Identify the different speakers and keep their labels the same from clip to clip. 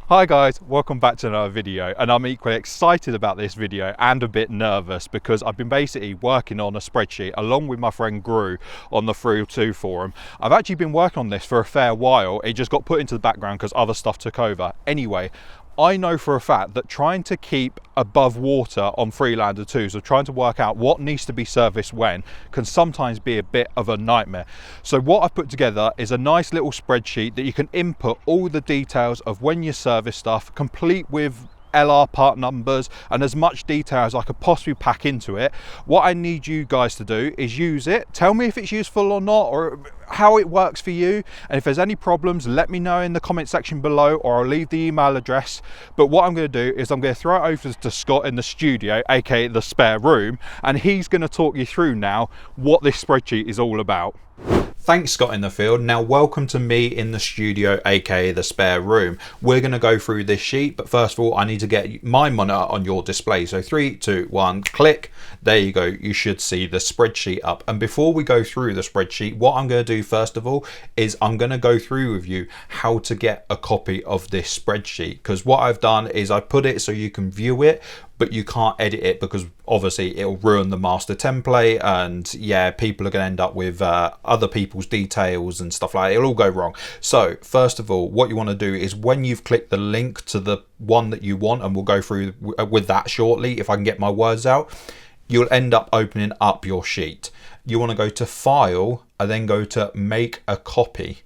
Speaker 1: Hi guys, welcome back to another video, and I'm equally excited about this video and a bit nervous because I've been basically working on a spreadsheet along with my friend Gru on the FL2 forum. I've actually been working on this for a fair while. It just got put into the background because other stuff took over. Anyway, I know for a fact that trying to keep above water on Freelander 2, so trying to work out what needs to be serviced when, can sometimes be a bit of a nightmare. So what I've put together is a nice little spreadsheet that you can input all the details of when you service stuff, complete with LR part numbers and as much detail as I could possibly pack into it. What I need you guys to do is use it. Tell me if it's useful or not, or how it works for you, and if there's any problems, let me know in the comment section below, or I'll leave the email address. But what I'm going to do is I'm going to throw it over to Scott in the studio, aka the spare room, and he's going to talk you through now what this spreadsheet is all about. Thanks, Scott in the field. Now welcome to me in the studio, aka the spare room. We're going to go through this sheet, but first of all I need to get my monitor on your display. So 3, 2, 1, click. There you go. You should see the spreadsheet up. And before we go through the spreadsheet, what I'm going to do first of all is I'm going to go through with you how to get a copy of this spreadsheet, because what I've done is I put it so you can view it, but you can't edit it because obviously it'll ruin the master template, and yeah, people are going to end up with other people's details and stuff like that. It'll all go wrong. So first of all, what you want to do is when you've clicked the link to the one that you want, and we'll go through with that shortly if I can get my words out, you'll end up opening up your sheet. You want to go to File and then go to Make a Copy.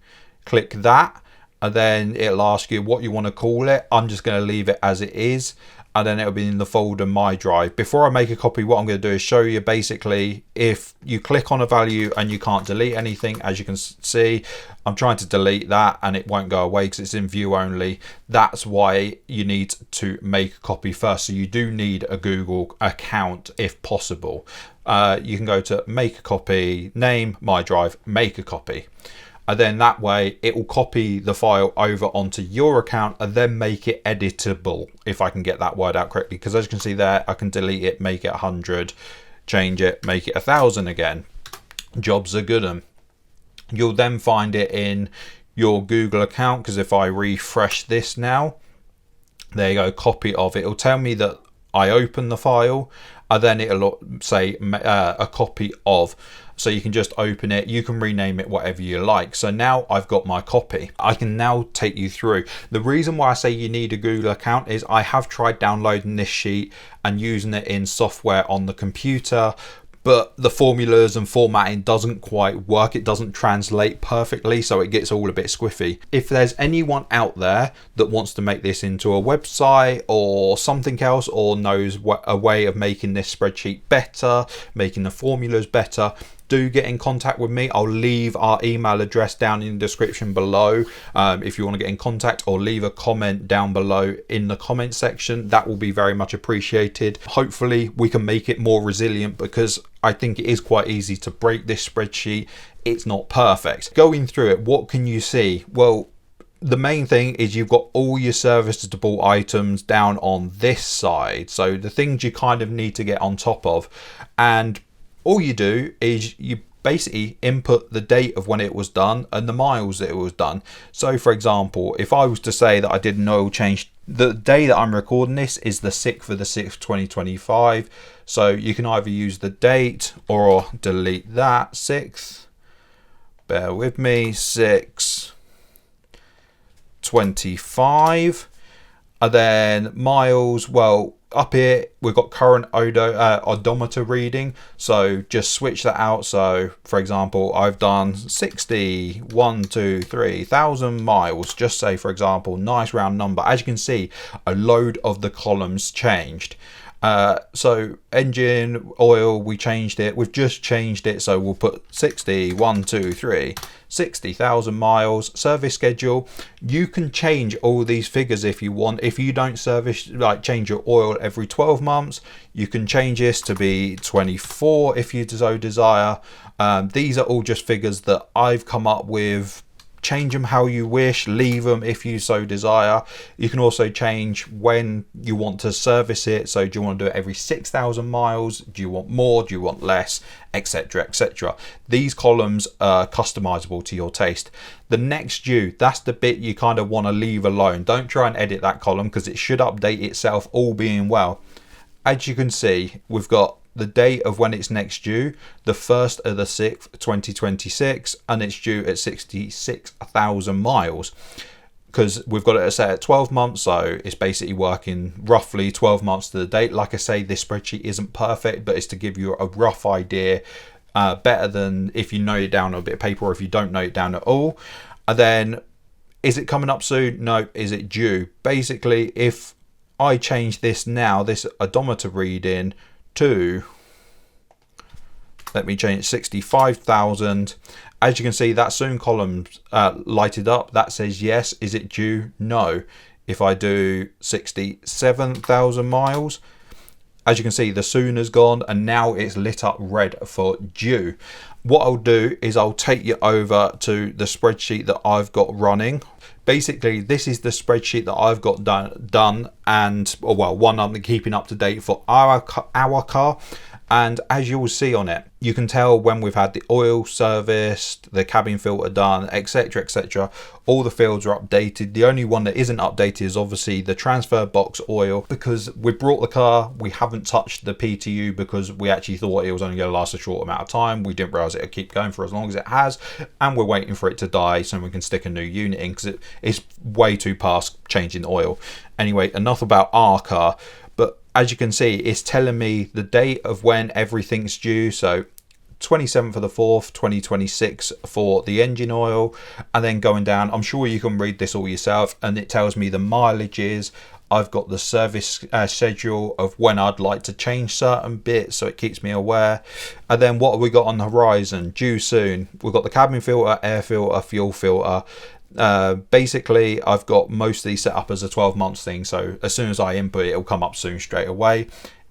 Speaker 1: Click that, and then it'll ask you what you want to call it. I'm just going to leave it as it is, and then it'll be in the folder My Drive. Before I make a copy, what I'm going to do is show you basically if you click on a value and you can't delete anything. As you can see, I'm trying to delete that and it won't go away because it's in view only. That's why you need to make a copy first. So you do need a Google account if possible. You can go to Make a Copy, Name, My Drive, Make a Copy. And then that way it will copy the file over onto your account and then make it editable, if I can get that word out correctly. Because as you can see there, I can delete it, make it 100, change it, make it 1,000 again. Jobs are good 'un. You'll then find it in your Google account, because if I refresh this now, there you go, copy of. It'll tell me that I open the file, and then it'll say a copy of. So you can just open it, you can rename it whatever you like. So now I've got my copy. I can now take you through. The reason why I say you need a Google account is I have tried downloading this sheet and using it in software on the computer, but the formulas and formatting doesn't quite work. It doesn't translate perfectly, so it gets all a bit squiffy. If there's anyone out there that wants to make this into a website or something else, or knows a way of making this spreadsheet better, making the formulas better, do get in contact with me. I'll leave our email address down in the description below if you want to get in contact, or leave a comment down below in the comment section. That will be very much appreciated. Hopefully we can make it more resilient, because I think it is quite easy to break this spreadsheet. It's not perfect. Going through it, what can you see? Well, the main thing is you've got all your serviceable items down on this side. So the things you kind of need to get on top of, and all you do is you basically input the date of when it was done and the miles that it was done. So for example, if I was to say that I did an oil change, the day that I'm recording this is the 6th of the 6th 2025. So you can either use the date or delete that. 6th, bear with me, 6/25. And then miles, well, up here we've got current odometer reading, so just switch that out. So for example, I've done 61,230,000 miles, just say for example, nice round number. As you can see, a load of the columns changed. So engine oil, we changed it, we've just changed it, so we'll put 60,000 miles. Service schedule, you can change all these figures if you want. If you don't service, like change your oil every 12 months, you can change this to be 24 if you so desire. These are all just figures that I've come up with change them how you wish, leave them if you so desire. You can also change when you want to service it. So do you want to do it every 6,000 miles? Do you want more? Do you want less? Etc, etc. These columns are customizable to your taste. The next due, that's the bit you kind of want to leave alone. Don't try and edit that column because it should update itself, all being well. As you can see, we've got the date of when it's next due, the 1st of the 6th 2026, and it's due at 66,000 miles, because we've got it set at 12 months, so it's basically working roughly 12 months to the date. Like I say, this spreadsheet isn't perfect, but it's to give you a rough idea, better than if you note it down on a bit of paper or if you don't note it down at all. And then, is it coming up soon? No. Is it due? Basically, if I change this now, this odometer reading to, let me change it, 65,000. As you can see, that soon column lighted up. That says yes. Is it due? No. If I do 67,000 miles, as you can see, the soon has gone and now it's lit up red for due. What I'll do is I'll take you over to the spreadsheet that I've got running. Basically, this is the spreadsheet that I've got done and, well, one I'm keeping up to date for our car. And as you will see on it, you can tell when we've had the oil serviced, the cabin filter done, etc, etc. All the fields are updated. The only one that isn't updated is obviously the transfer box oil, because we brought the car, we haven't touched the PTU because we actually thought it was only going to last a short amount of time. We didn't realize it would keep going for as long as it has, and we're waiting for it to die so we can stick a new unit in, because it's way too past changing the oil. Anyway, enough about our car. As you can see, it's telling me the date of when everything's due. So 27th of the 4th, 2026 for the engine oil, and then going down, I'm sure you can read this all yourself, and it tells me the mileages. I've got the service schedule of when I'd like to change certain bits, so it keeps me aware. And then what have we got on the horizon? Due soon. We've got the cabin filter, air filter, fuel filter. Basically, I've got most of these set up as a 12 months thing, so as soon as I input it, it'll come up soon straight away.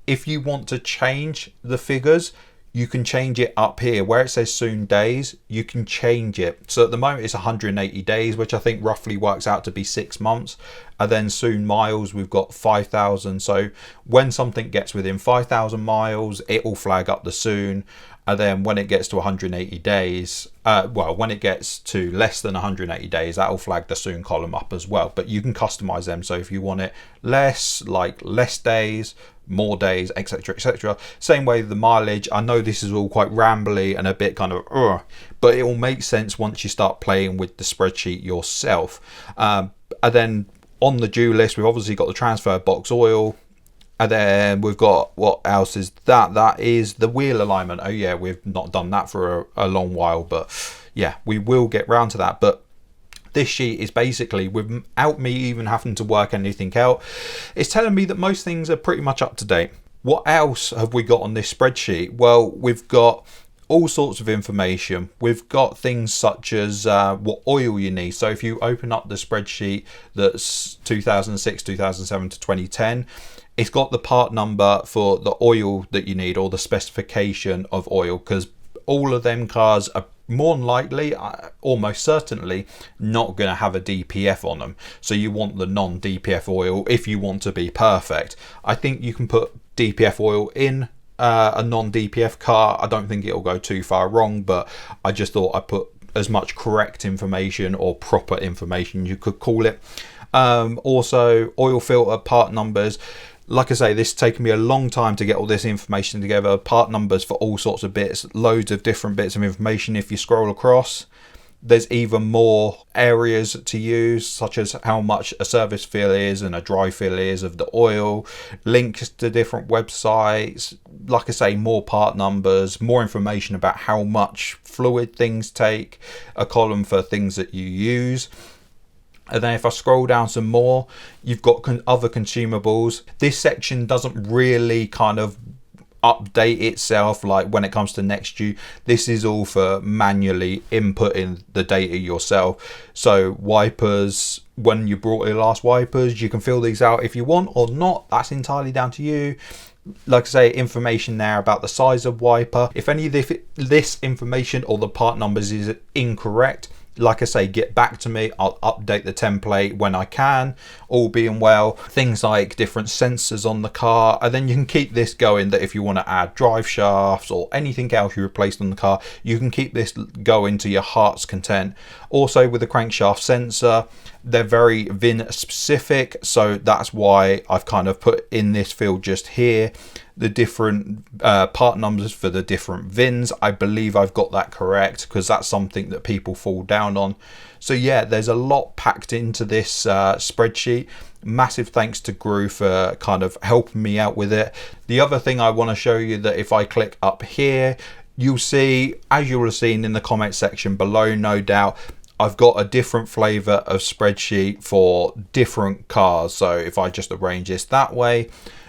Speaker 1: If you want to change the figures, you can change it up here where it says soon days. You can change it. So at the moment it's 180 days, which I think roughly works out to be 6 months. And then soon miles, we've got 5,000. So when something gets within 5,000 miles, it will flag up the soon. And then when it gets to 180 days, well, when it gets to less than 180 days, that will flag the soon column up as well. But you can customize them. So if you want it less, like less days, more days, etc, etc. Same way the mileage. I know this is all quite rambly and a bit kind of but it will make sense once you start playing with the spreadsheet yourself. And then on the due list, we've obviously got the transfer box oil, and then we've got, what else is that? That is the wheel alignment. Oh yeah, we've not done that for a long while, but yeah, we will get round to that. But this sheet is basically, without me even having to work anything out, it's telling me that most things are pretty much up to date. What else have we got on this spreadsheet? Well, we've got all sorts of information. We've got things such as what oil you need. So if you open up the spreadsheet that's 2006, 2007 to 2010, it's got the part number for the oil that you need, or the specification of oil, because all of them cars are more than likely, almost certainly, not going to have a DPF on them. So you want the non-DPF oil if you want to be perfect. I think you can put DPF oil in a non-DPF car. I don't think it'll go too far wrong, but I just thought I'd put as much correct information, or proper information you could call it. Also, oil filter part numbers. Like I say, this has taken me a long time to get all this information together. Part numbers for all sorts of bits, loads of different bits of information. If you scroll across, there's even more areas to use, such as how much a service fill is and a dry fill is of the oil, links to different websites. Like I say, more part numbers, more information about how much fluid things take, a column for things that you use. And then if I scroll down some more, you've got other consumables. This section doesn't really kind of update itself like when it comes to next due. This is all for manually inputting the data yourself. So wipers, when you brought your last wipers, you can fill these out if you want or not. That's entirely down to you. Like I say, information there about the size of wiper. If any of this information or the part numbers is incorrect, like I say, get back to me. I'll update the template when I can, all being well. Things like different sensors on the car, and then you can keep this going, that if you want to add drive shafts or anything else you replaced on the car, you can keep this going to your heart's content. Also with the crankshaft sensor, they're very VIN specific, so that's why I've kind of put in this field just here the different part numbers for the different VINs. I believe I've got that correct, because that's something that people fall down on. So yeah, there's a lot packed into this spreadsheet. Massive thanks to Gru for kind of helping me out with it. The other thing I want to show you, that if I click up here, you'll see, as you'll have seen in the comment section below, no doubt, I've got a different flavor of spreadsheet for different cars. So if I just arrange this that way,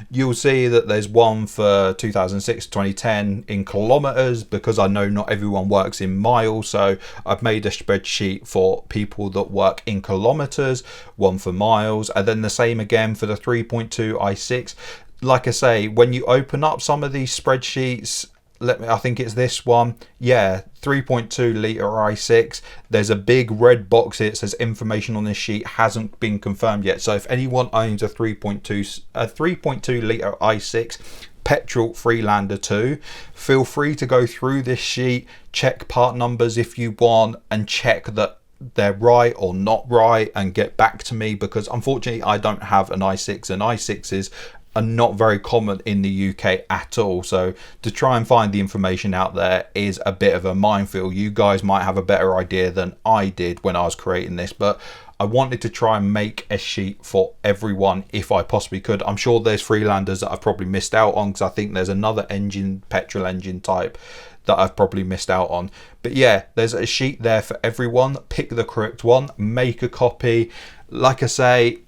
Speaker 1: you'll see that there's one for 2006 2010 in kilometers, because I know not everyone works in miles, so I've made a spreadsheet for people that work in kilometers, one for miles, and then the same again for the 3.2 i6. Like I say, when you open up some of these spreadsheets, I think it's this one, yeah, 3.2 litre i6, there's a big red box here. It says information on this sheet hasn't been confirmed yet. So if anyone owns a 3.2 litre i6 petrol Freelander 2, feel free to go through this sheet, check part numbers if you want, and check that they're right or not right, and get back to me, because unfortunately I don't have an i6, and i6s are not very common in the UK at all. So to try and find the information out there is a bit of a minefield. You guys might have a better idea than I did when I was creating this, but I wanted to try and make a sheet for everyone if I possibly could. I'm sure there's Freelanders that I've probably missed out on, because I think there's another engine, petrol engine type, that I've probably missed out on. But yeah, there's a sheet there for everyone. Pick the correct one, make a copy. Like I say,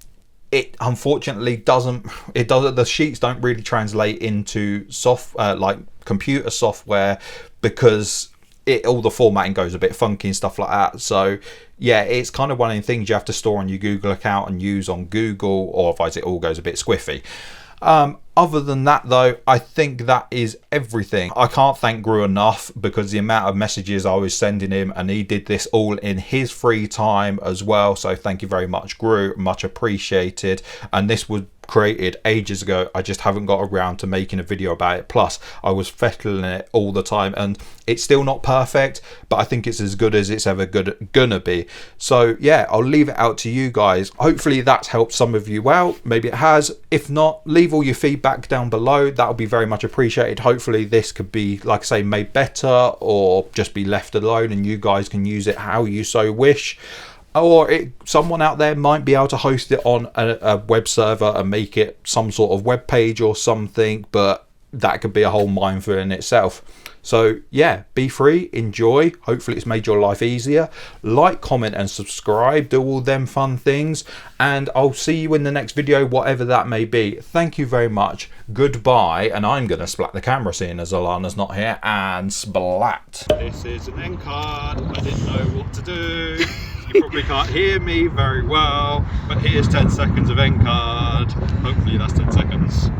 Speaker 1: it unfortunately doesn't, the sheets don't really translate into like computer software, because all the formatting goes a bit funky and stuff like that. So yeah, it's kind of one of the things you have to store on your Google account and use on Google, or otherwise it all goes a bit squiffy. Other than that though, I think that is everything. I can't thank Gru enough, because the amount of messages I was sending him, and he did this all in his free time as well. So thank you very much, Gru, much appreciated. And this was created ages ago. I just haven't got around to making a video about it. Plus I was fettling it all the time, and it's still not perfect, but I think it's as good as it's ever gonna be. So yeah, I'll leave it out to you guys. Hopefully that's helped some of you out. Maybe it has. If not, leave all your feedback down below. That would be very much appreciated. Hopefully this could be, like I say, made better, or just be left alone and you guys can use it how you so wish. Or someone out there might be able to host it on a web server and make it some sort of web page or something, but that could be a whole minefield in itself. So yeah, be free, enjoy. Hopefully it's made your life easier. Like, comment and subscribe, do all them fun things, and I'll see you in the next video, whatever that may be. Thank you very much, goodbye, and I'm gonna splat the camera seeing as Alana's not here, and splat. This is an end card. I didn't know what to do. You probably can't hear me very well, but here's 10 seconds of end card. Hopefully that's 10 seconds.